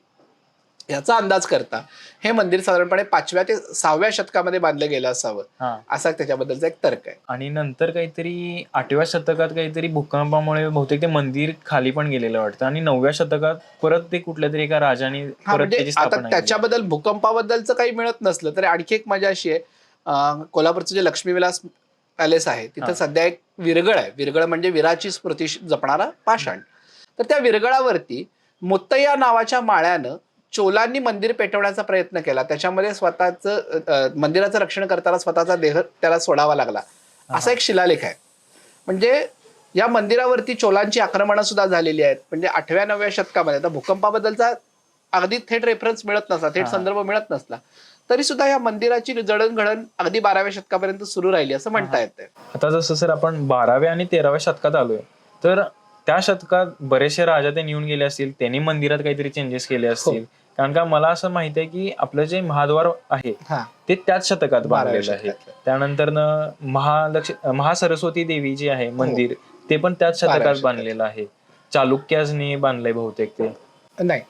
याचा अंदाज करता हे मंदिर साधारणपणे 5व्या ते 6व्या शतकामध्ये बांधलं गेलं असावं असा त्याच्याबद्दलचा एक तर्क आहे.
आणि नंतर काहीतरी 8व्या शतकात काहीतरी भूकंपामुळे बहुतेक ते मंदिर खाली पण गेलेलं वाटतं आणि 9व्या शतकात परत ते कुठल्या तरी एका राजाने परत त्याची
आता
स्थापना केली.
त्याच्याबद्दल भूकंपाबद्दलचं काही मिळत नसलं तरी आणखी एक मजा अशी आहे, कोल्हापूरचं जे लक्ष्मीविलास पॅलेस आहे तिथं सध्या एक विरगळ आहे. विरगळ म्हणजे वीराची स्मृती जपणारा पाषाण. तर त्या विरगळावरती मुत्तय्या नावाच्या माळ्यानं चोलांनी मंदिर पेटवण्याचा प्रयत्न केला. त्याच्यामध्ये स्वतःचं मंदिराचं रक्षण करताना स्वतःचा देह त्याला सोडावा लागला असा एक शिलालेख आहे. म्हणजे या मंदिरावरती चोलांची आक्रमणं सुद्धा झालेली आहेत. म्हणजे 8व्या-9व्या शतकामध्ये आता भूकंपाबद्दलचा अगदी थेट रेफरन्स मिळत नसला, थेट संदर्भ मिळत नसला तरी सुद्धा या मंदिराची जडणघडण अगदी 12व्या शतकापर्यंत सुरू राहिली असं म्हणता येतं.
आता जसं सर आपण 12व्या आणि 13व्या शतकात आलोय तर त्या शतकात बरेचसे राजा ते येऊन गेले असतील, त्यांनी मंदिरात काहीतरी चेंजेस केले असतील. कारण का मला असं माहिती आहे की आपलं जे महाद्वार आहे ते त्याच शतकात बांधलेलं आहे. त्यानंतर महासरस्वती देवी जी आहे मंदिर ते पण त्याच शतकात बांधलेलं आहे. चालुक्याने बांधलंय बहुतेक ते.
नाही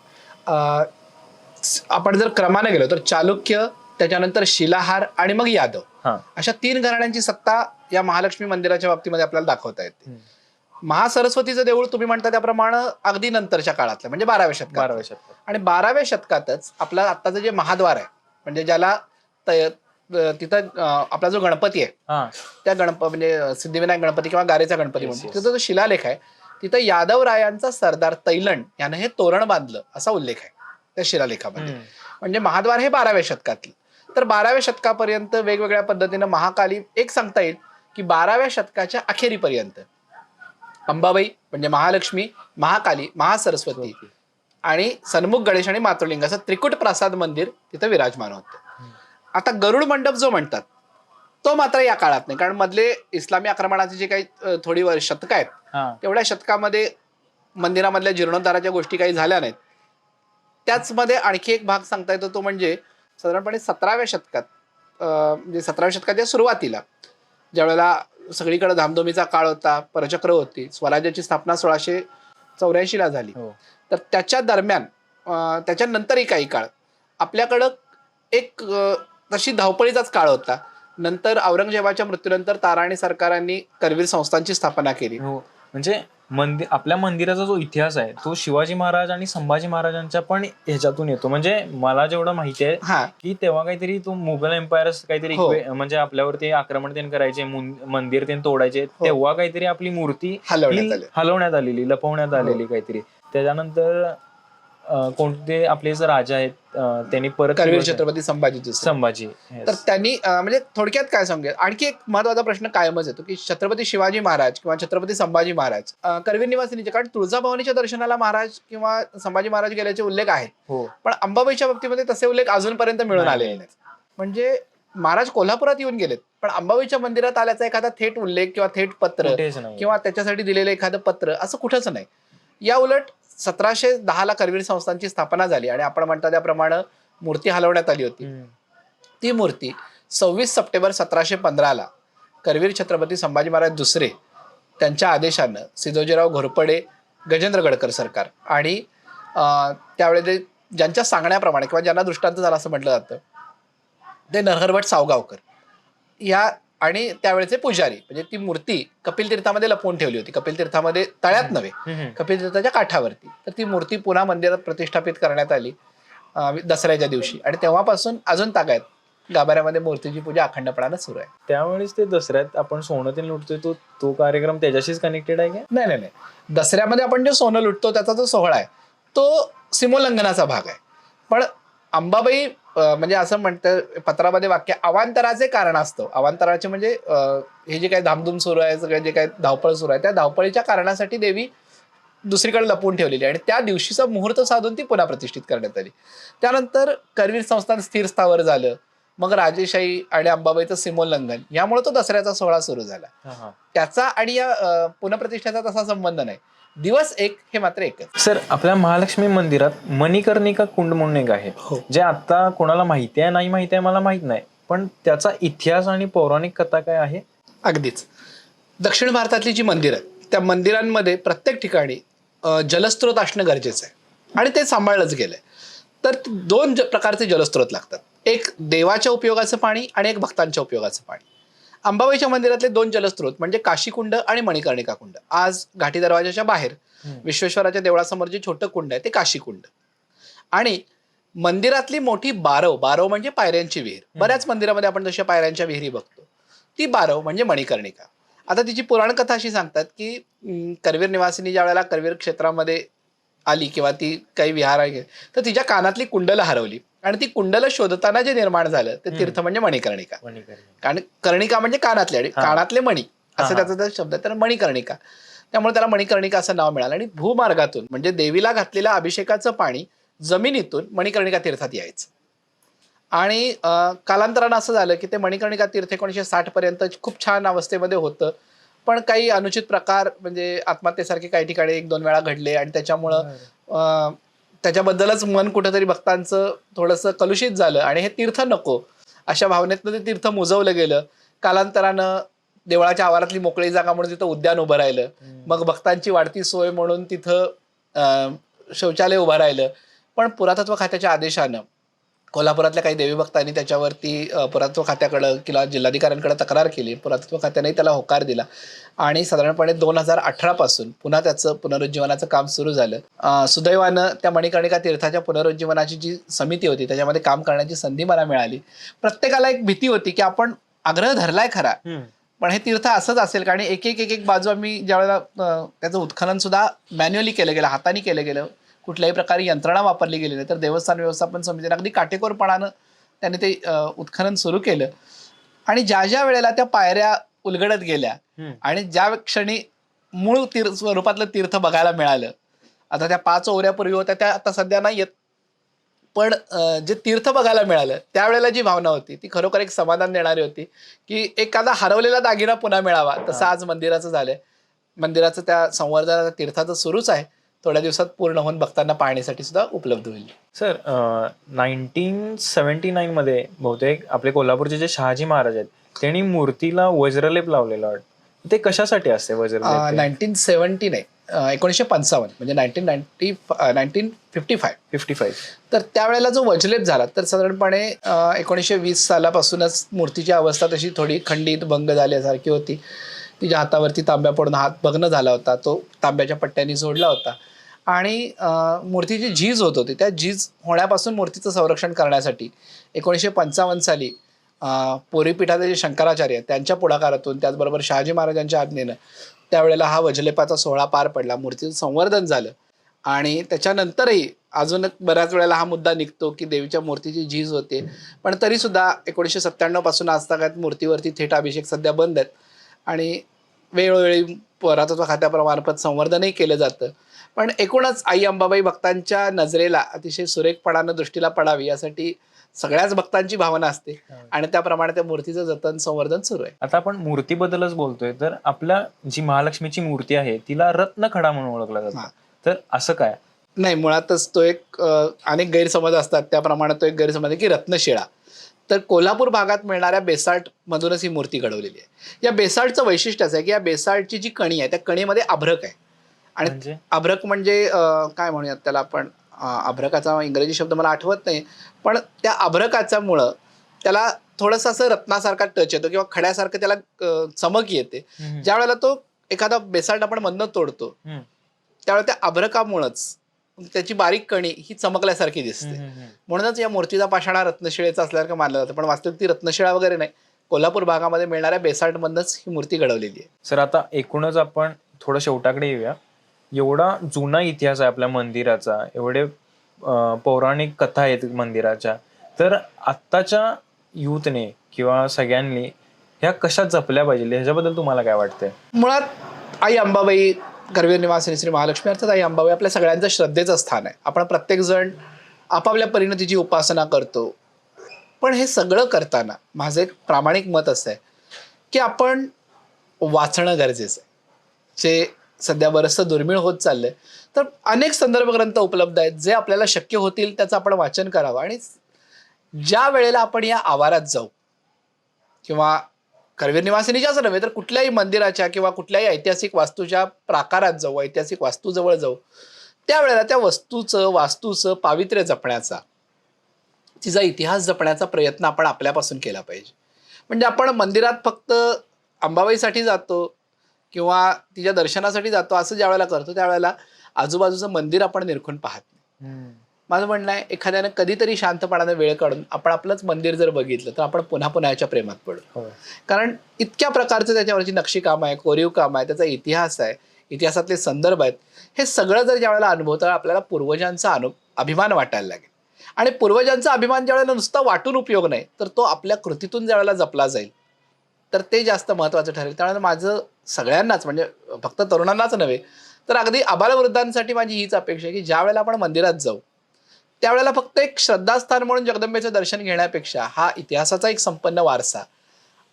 आपण जर क्रमाने गेलो तर चालुक्य, त्याच्यानंतर शिलाहार आणि मग यादव अशा 3 घराण्यांची सत्ता या महालक्ष्मी मंदिराच्या बाबतीमध्ये आपल्याला दाखवता येते. महासरस्वतीचं देऊळ तुम्ही म्हणता त्याप्रमाणे अगदी नंतरच्या काळातलं म्हणजे 12व्या शतकात. आणि 12व्या शतकातच आपला आत्ताचं जे महाद्वार आहे म्हणजे ज्याला तिथं आपला जो गणपती आहे त्या म्हणजे सिद्धिविनायक गणपती किंवा गारेचा गणपती म्हणतो तिथं जो शिलालेख आहे तिथं यादवरायांचा सरदार तैलंड यानं हे तोरण बांधलं असा उल्लेख आहे त्या शिलालेखामध्ये. म्हणजे महाद्वार हे 12व्या शतकातलं. तर 12व्या शतकापर्यंत वेगवेगळ्या पद्धतीनं महाकाली एक सांगता येईल की 12व्या शतकाच्या अखेरीपर्यंत अंबाबाई म्हणजे महालक्ष्मी, महाकाली, महासरस्वती आणि सन्मुख गणेश आणि मातृलिंग असं त्रिकुट प्रसाद मंदिर तिथं विराजमान होतं. आता गरुड मंडप जो म्हणतात तो मात्र या काळात नाही, कारण मधले इस्लामी आक्रमणाचे जे काही थोडी शतकं आहेत तेवढ्या शतकामध्ये मंदिरामधल्या जीर्णोद्धाराच्या गोष्टी काही झाल्या नाहीत. त्याच मध्ये आणखी एक भाग सांगता येतो तो म्हणजे साधारणपणे 17व्या शतकात म्हणजे 17व्या शतकाच्या सुरुवातीला ज्यावेळेला सगळीकडे धामधुमीचा काळ होता, परचक्र होती, स्वराज्याची स्थापना 1684 झाली. तर त्याच्या दरम्यान त्याच्यानंतरही काही काळ आपल्याकडं एक तशी धावपळीचाच काळ होता. नंतर औरंगजेबाच्या मृत्यूनंतर ताराणी सरकारांनी करवीर संस्थांची स्थापना केली.
म्हणजे आपल्या मंदिराचा जो इतिहास आहे तो शिवाजी महाराज आणि संभाजी महाराजांच्या पण ह्याच्यातून येतो. म्हणजे मला जेवढं माहिती आहे की तेव्हा काहीतरी तो मुघल एम्पायर काहीतरी म्हणजे आपल्यावरती आक्रमण त्यांनी करायचे, मंदिर त्यांनी तोडायचे, तेव्हा काहीतरी आपली मूर्ती हलवण्यात आलेली, लपवण्यात आलेली काहीतरी. त्याच्यानंतर कोणते आपले जे राजा आहेत त्यांनी परत
करवीर छत्रपती संभाजी तर त्यांनी म्हणजे थोडक्यात काय सांगूया आणखी एक महत्वाचा प्रश्न कायमच येतो की छत्रपती शिवाजी महाराज किंवा छत्रपती संभाजी महाराज करवीर निवासिनीचे, कारण तुळजाभवानीच्या दर्शनाला महाराज किंवा संभाजी महाराज गेल्याचे उल्लेख आहेत पण अंबाबाईच्या बाबतीमध्ये तसे उल्लेख अजूनपर्यंत मिळून आलेले नाहीत. म्हणजे महाराज कोल्हापुरात येऊन गेलेत, पण अंबाबाईच्या मंदिरात आल्याचा एखादा थेट उल्लेख किंवा थेट पत्र
कुठेच नाही.
किंवा त्याच्यासाठी दिलेलं एखादं पत्र असं कुठंच नाही. या उलट 1710 करवीर संस्थांची स्थापना झाली आणि आपण म्हणता त्याप्रमाणे मूर्ती हलवण्यात आली होती. ती मूर्ती 26 सप्टेंबर 1715 करवीर छत्रपती संभाजी महाराज दुसरे त्यांच्या आदेशानं सिद्धोजीराव घोरपडे, गजेंद्र गडकर सरकार आणि त्यावेळेस ज्यांच्या सांगण्याप्रमाणे किंवा ज्यांना दृष्टांत झाला असं म्हटलं जातं ते नरहरभट सावगावकर या आणि त्यावेळेचे पुजारी, म्हणजे ती मूर्ती कपिल तीर्थामध्ये लपवून ठेवली होती. कपिल तीर्थामध्ये तळ्यात नव्हे, कपिल तीर्थाच्या काठावरती. तर ती मूर्ती पुन्हा मंदिरात प्रतिष्ठापित करण्यात आली दसऱ्याच्या दिवशी आणि तेव्हापासून अजून तागायत गाभाऱ्यामध्ये मूर्तीची पूजा अखंडपणानं सुरू आहे.
त्यावेळेस ते दसऱ्यात आपण सोनं ते लुटतोय तो कार्यक्रम त्याच्याशीच कनेक्टेड आहे का?
नाही, दसऱ्यामध्ये आपण जे सोनं लुटतो त्याचा जो सोहळा आहे तो सीमोल्लंघनाचा भाग आहे. पण अंबाबाई म्हणजे असं म्हणतं पत्रामध्ये वाक्य अवांतराचे कारण असतं. अवांतराचे म्हणजे हे जे काही धामधूम सुरू आहे, सगळे जे काही धावपळ सुरू आहे त्या धावपळीच्या कारणासाठी देवी दुसरीकडे लपवून ठेवलेली आणि त्या दिवशीचा मुहूर्त साधून ती पुन्हा प्रतिष्ठित करण्यात आली. त्यानंतर करवीर संस्थान स्थिर स्थावर झालं, मग राजेशाही आणि अंबाबाईचं सीमोल्लंघन यामुळे तो दसऱ्याचा सोहळा सुरू झाला. त्याचा आणि या पुनःप्रतिष्ठेचा तसा संबंध नाही. दिवस एक हे मात्र एकच.
सर, आपल्या महालक्ष्मी मंदिरात मणिकर्णिका कुंड म्हणून एक आहे, जे आता कोणाला माहिती आहे नाही माहिती आहे मला माहित नाही, पण त्याचा इतिहास आणि पौराणिक कथा काय आहे?
अगदीच. दक्षिण भारतातली जी मंदिरं आहेत त्या मंदिरांमध्ये प्रत्येक ठिकाणी जलस्रोत असणं गरजेचं आहे आणि ते सांभाळलंच गेलंय. तर दोन प्रकारचे जलस्रोत लागतात, एक देवाच्या उपयोगाचं पाणी आणि एक भक्तांच्या उपयोगाचं पाणी. अंबाबाईच्या मंदिरातले दोन जलस्रोत म्हणजे काशीकुंड आणि मणिकर्णिका कुंड. आज घाटी दरवाजाच्या बाहेर विश्वेश्वराच्या देवळासमोर जे छोटं कुंड आहे ते काशीकुंड. आणि मंदिरातली मोठी बारव म्हणजे पायऱ्यांची विहीर, बऱ्याच मंदिरामध्ये आपण जशा पायऱ्यांच्या विहिरी बघतो, ती बारव म्हणजे मणिकर्णिका. आता तिची पुराण कथा अशी सांगतात की करवीर निवासिनी ज्या वेळेला करवीर क्षेत्रामध्ये आली किंवा ती काही विहार आहे तर तिच्या कानातली कुंडलं हरवली आणि ती कुंडलं शोधताना जे निर्माण झालं ते तीर्थ म्हणजे मणिकर्णिका. कारण कर्णिका म्हणजे कानातले आणि कानातले मणी असं त्याचा शब्द आहे, तर मणिकर्णिका, त्यामुळे त्याला मणिकर्णिका असं नाव मिळालं. आणि भूमार्गातून म्हणजे देवीला घातलेलं अभिषेकाचं पाणी जमिनीतून मणिकर्णिका तीर्थात यायचं आणि कालांतरानं असं झालं की ते मणिकर्णिका तीर्थ 1960 पर्यंत खूप छान अवस्थेमध्ये होतं, पण काही अनुचित प्रकार म्हणजे आत्महत्येसारखे काही ठिकाणी 1-2 वेळा घडले आणि त्याच्यामुळं त्याच्याबद्दलच मन कुठंतरी भक्तांचं थोडंसं कलुषित झालं आणि हे तीर्थ नको अशा भावनेतनं ते तीर्थ मुजवलं गेलं. कालांतरानं देवळाच्या आवारातली मोकळी जागा म्हणून तिथं उद्यान उभं राहिलं, मग भक्तांची वाढती सोय म्हणून तिथं शौचालय उभं राहिलं. पण पुरातत्व खात्याच्या आदेशानं कोल्हापुरातल्या काही देवी भक्तांनी त्याच्यावरती पुरातत्व खात्याकडं किंवा जिल्हाधिकाऱ्यांकडे तक्रार केली. पुरातत्व खात्याने त्याला होकार दिला आणि साधारणपणे 2018 पासून पुन्हा त्याचं पुनरुज्जीवनाचं काम सुरू झालं. सुदैवानं त्या मणिकर्णिका तीर्थाच्या पुनरुज्जीवनाची जी समिती होती त्याच्यामध्ये काम करण्याची संधी मला मिळाली. प्रत्येकाला एक भीती होती की आपण आग्रह धरलाय खरा, पण हे तीर्थ असंच असेल, कारण एक बाजू आम्ही ज्यावेळेला त्याचं उत्खनन सुद्धा मॅन्युअली केलं गेलं, हाताने केलं गेलं, कुठल्याही प्रकारे यंत्रणा वापरली गेली नाही. तर देवस्थान व्यवस्थापन समितीने अगदी काटेकोरपणानं त्यांनी ते उत्खनन सुरू केलं आणि ज्या वेळेला त्या पायऱ्या उलगडत गेल्या आणि ज्या क्षणी मूळ स्वरूपातलं तीर्थ बघायला मिळालं, आता त्या 5 ओऱ्यापूर्वी होत्या त्या आता सध्या नाही येत, पण जे तीर्थ बघायला मिळालं त्यावेळेला जी भावना होती ती खरोखर एक समाधान देणारी होती की एखादा हरवलेला दागिना पुन्हा मिळावा. तसं आज मंदिराचं झालंय. मंदिराचं त्या संवर्धनाचं तीर्थाचं सुरूच आहे, थोड्या दिवसात पूर्ण होऊन भक्तांना पाहण्यासाठी सुद्धा उपलब्ध होईल.
सर, 1979 मध्ये बहुतेक आपले कोल्हापूरचे जे शहाजी महाराज आहेत त्यांनी मूर्तीला वज्रलेप लावलेला वाटतं. ते कशासाठी असते वज्रलेप?
1970 नाही, 1955 म्हणजे 1955. तर त्यावेळेला जो वज्रलेप झाला तर साधारणपणे 1920 सालापासूनच मूर्तीची अवस्था तशी थोडी खंडित भंग झाल्यासारखी होती. तिच्या हातावरती तांब्या पडून हात भग्न झाला होता, तो तांब्याच्या पट्ट्यांनी जोडला होता आणि मूर्तीची झीज होत होती. त्या झीज होण्यापासून मूर्तीचं संरक्षण करण्यासाठी 1955 साली पोरीपीठाचे जे शंकराचार्य त्यांच्या पुढाकारातून त्याचबरोबर शहाजी महाराजांच्या आज्ञेनं त्यावेळेला हा वज्रलेपाचा सोहळा पार पडला, मूर्तीचं संवर्धन झालं. आणि त्याच्यानंतरही अजून बऱ्याच वेळेला हा मुद्दा निघतो की देवीच्या मूर्तीची झीज होते, पण तरीसुद्धा 1997 पासून आजतागायत मूर्तीवरती थेट अभिषेक सध्या बंद आहेत आणि वेळोवेळी पुरातत्व खात्यामार्फत संवर्धनही केलं जातं. पण एकूणच आई अंबाबाई भक्तांच्या नजरेला अतिशय सुरेखपणानं दृष्टीला पडावी यासाठी सगळ्याच भक्तांची भावना असते आणि त्याप्रमाणे त्या मूर्तीचं जतन संवर्धन सुरू आहे.
आता आपण मूर्तीबद्दलच बोलतोय, तर आपल्या जी महालक्ष्मीची मूर्ती आहे तिला रत्नखडा म्हणून ओळखला जातो. तर असं काय?
नाही, मुळातच तो एक अनेक गैरसमज असतात, त्याप्रमाणे तो एक गैरसमज आहे की रत्नशिळा. तर कोल्हापूर भागात मिळणाऱ्या बेसाल्ट मधूनच ही मूर्ती घडवलेली आहे. या बेसाल्टचं वैशिष्ट्य असं आहे की या बेसाल्टची जी कणी आहे त्या कणीमध्ये अभ्रक आहे. आणि
म्हणजे
अभ्रक म्हणजे काय म्हणूयात त्याला आपण, अभ्रकाचा इंग्रजी शब्द मला आठवत नाही, पण त्या अभ्रकाच्यामुळं त्याला थोडंसं असं रत्नासारखा टच येतो किंवा खड्यासारखं त्याला चमक येते. ज्या वेळेला तो एखादा बेसाल्ट आपण मधनं तोडतो त्यावेळेला त्या अभ्रकामुळंच त्याची बारीक कणी ही चमकल्यासारखी दिसते. म्हणूनच या मूर्तीचा पाषाणा रत्नशिळेचा असल्यासारखं मानलं जातं, पण वास्तविक ती रत्नशिळा वगैरे नाही, कोल्हापूर भागामध्ये मिळणाऱ्या बेसाल्टमधनंच ही मूर्ती घडवलेली आहे.
सर, आता एकूणच आपण थोडं शेवटाकडे येऊया. एवढा जुना इतिहास आहे आपल्या मंदिराचा, एवढे पौराणिक कथा आहेत मंदिराच्या, तर आत्ताच्या युथने किंवा सगळ्यांनी ह्या कशा जपल्या पाहिजे ह्याच्याबद्दल तुम्हाला काय वाटतंय?
मुळात आई अंबाबाई, करवीर निवासिनी श्री महालक्ष्मी अर्थात आई अंबाबाई आपल्या सगळ्यांचं श्रद्धेचं स्थान आहे. आपण प्रत्येकजण आपापल्या परीने तिची उपासना करतो. पण हे सगळं करताना माझं एक प्रामाणिक मत असं आहे की आपण वाचणं गरजेचं आहे, जे सध्या बरंचसं दुर्मिळ होत चाललंय. तर अनेक संदर्भ ग्रंथ उपलब्ध आहेत, जे आपल्याला शक्य होतील त्याचं आपण वाचन करावं. आणि ज्या वेळेला आपण या आवारात जाऊ किंवा करवीर निवासिनीच्याच नव्हे तर कुठल्याही मंदिराच्या किंवा कुठल्याही ऐतिहासिक वास्तूच्या प्राकारात जाऊ, ऐतिहासिक वास्तूजवळ जाऊ, त्यावेळेला त्या वास्तूचं पावित्र्य जपण्याचा, तिचा इतिहास जपण्याचा प्रयत्न आपण आपल्यापासून केला पाहिजे. म्हणजे आपण मंदिरात फक्त अंबाबाईसाठी जातो किंवा तिच्या दर्शनासाठी जातो असं ज्या वेळेला करतो त्यावेळेला आजूबाजूचं मंदिर आपण निरखून पाहत नाही. माझं म्हणणं आहे, एखाद्यानं कधीतरी शांतपणाने वेळ काढून आपण आपलंच मंदिर जर बघितलं तर आपण पुन्हा पुन्हा याच्या प्रेमात पडू. कारण इतक्या प्रकारचं त्याच्यावरची नक्षीकाम आहे, कोरीव काम आहे, त्याचा इतिहास आहे, इतिहासातले संदर्भ आहेत. हे सगळं जर ज्यावेळेला अनुभवतं आपल्याला पूर्वजांचा अभिमान वाटायला लागेल. आणि पूर्वजांचा अभिमान ज्यावेळेला नुसता वाटून उपयोग नाही, तर तो आपल्या कृतीतून ज्यावेळेला जपला जाईल तर ते जास्त महत्त्वाचं ठरेल. त्यामुळे माझं सगळ्यांनाच, म्हणजे फक्त तरुणांनाच नव्हे तर अगदी आबालवृद्धांसाठी माझी हीच अपेक्षा आहे की ज्या वेळेला आपण मंदिरात जाऊ त्यावेळेला फक्त एक श्रद्धास्थान म्हणून जगदंबेचं दर्शन घेण्यापेक्षा हा इतिहासाचा एक संपन्न वारसा,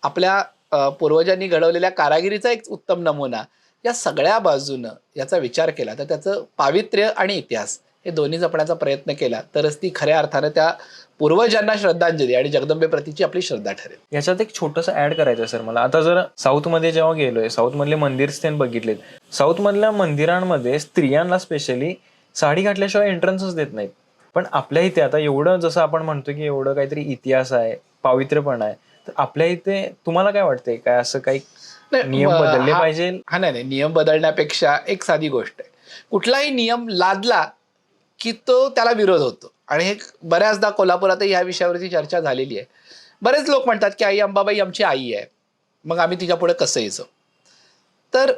आपल्या पूर्वजांनी घडवलेल्या कारागिरीचा एक उत्तम नमुना, या सगळ्या बाजूनं याचा विचार केला तर त्याचं पावित्र्य आणि इतिहास हे दोन्ही जपण्याचा प्रयत्न केला तरच ती खऱ्या अर्थानं त्या पूर्वजांना श्रद्धांजली आणि जगदंबेप्रतीची आपली श्रद्धा ठरेल.
याच्यात एक छोटंसं ऍड करायचं सर मला. आता जर साऊथमध्ये जेव्हा गेलोय, साऊथमधले मंदिर बघितलेत, साऊथमधल्या मंदिरांमध्ये स्त्रियांना स्पेशली साडी घातल्याशिवाय एंट्रन्सच देत नाहीत. पण आपल्या इथे आता एवढं, जसं आपण म्हणतो की एवढं काहीतरी इतिहास आहे, पावित्र्यपण आहे, तर आपल्या इथे तुम्हाला काय वाटतंय, काय असं काही नियम बदलले पाहिजे?
हा, नाही, नियम बदलण्यापेक्षा एक साधी गोष्ट आहे, कुठलाही नियम लादला की तो त्याला विरोध होतो. आणि हे बऱ्याचदा कोल्हापुरातही या विषयावरती चर्चा झालेली आहे. बरेच लोक म्हणतात की आई अंबाबाई आमची आई आहे, मग आम्ही तिच्या पुढे कसं यायचं. तर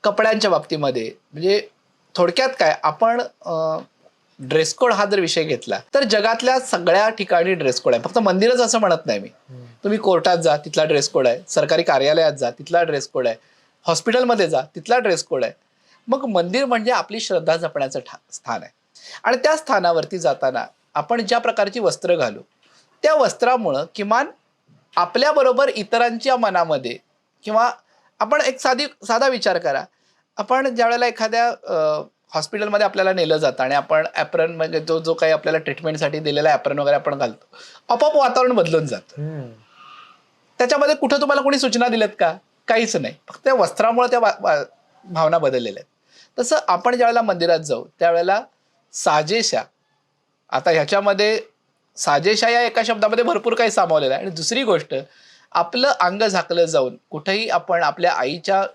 कपड्यांच्या बाबतीमध्ये म्हणजे थोडक्यात काय, आपण ड्रेस कोड हा जर विषय घेतला तर जगातल्या सगळ्या ठिकाणी ड्रेस कोड आहे. फक्त मंदिरच असं म्हणत नाही मी. तुम्ही कोर्टात जा तिथला ड्रेस कोड आहे, सरकारी कार्यालयात जा तिथला ड्रेस कोड आहे, हॉस्पिटलमध्ये जा तिथला ड्रेस कोड आहे. मग मंदिर म्हणजे आपली श्रद्धा जपण्याचं स्थान आहे. आणि त्या स्थानावरती जाताना आपण ज्या प्रकारची वस्त्र घालू त्या वस्त्रामुळं किमान आपल्याबरोबर इतरांच्या मनामध्ये, किंवा आपण एक साधा विचार करा, आपण ज्या वेळेला एखाद्या हॉस्पिटलमध्ये आपल्याला नेलं जातं आणि आपण ॲप्रन, म्हणजे जो काही आपल्याला ट्रीटमेंटसाठी दिलेला ॲप्रन वगैरे आपण घालतो, आपोआप वातावरण बदलून जातं. त्याच्यामध्ये कुठं तुम्हाला कोणी सूचना दिल्यात का? काहीच नाही, फक्त त्या वस्त्रामुळे त्या भावना बदललेल्या आहेत. तसं आपण ज्यावेळेला मंदिरात जाऊ त्यावेळेला साजेशा, आता ह्याच्यामध्ये साजेशा या एका शब्दामध्ये भरपूर काही सामावलेलं आहे. आणि दुसरी गोष्ट, आपलं अंग झाकलं जाऊन कुठेही आपण आपल्या आईच्या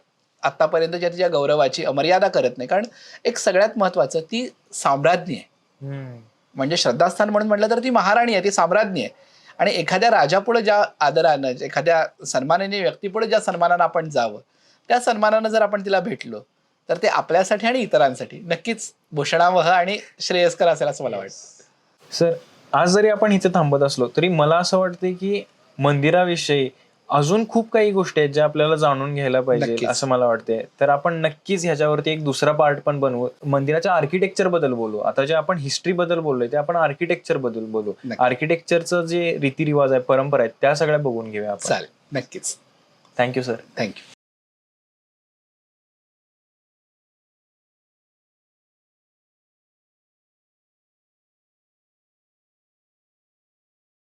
आतापर्यंतच्या तिच्या गौरवाची अमर्यादा करत नाही. कारण एक सगळ्यात महत्वाचं, ती साम्राज्ञी आहे. म्हणजे श्रद्धास्थान म्हणून म्हटलं तर ती महाराणी आहे, ती साम्राज्ञी आहे. आणि एखाद्या राजापुढे ज्या आदरानं, एखाद्या सन्माननीय व्यक्तीपुढे ज्या सन्मानानं आपण जावं, त्या सन्मानानं जर आपण तिला भेटलो तर ते आपल्यासाठी आणि इतरांसाठी नक्कीच भूषणावह आणि श्रेयस्कर असेल असं मला वाटतं.
सर, आज जरी आपण इथे थांबत असलो तरी मला असं वाटतं की मंदिराविषयी अजून खूप काही गोष्टी आहेत ज्या आपल्याला जाणून घ्यायला पाहिजे
नक्कीच.
असं मला वाटते. तर आपण नक्कीच ह्याच्यावरती एक दुसरा पार्ट पण बनवू. मंदिराच्या आर्किटेक्चर बद्दल बोलू. आता जे आपण हिस्ट्री बद्दल बोललोय ते आपण आर्किटेक्चर बद्दल बोलू.
नक्की.
आर्किटेक्चरचं जे रीतिरिवाज आहे, परंपरा आहेत, त्या सगळ्या बघून घेऊया आपण.
चालेल, नक्कीच.
Thank you sir.
थँक्यू.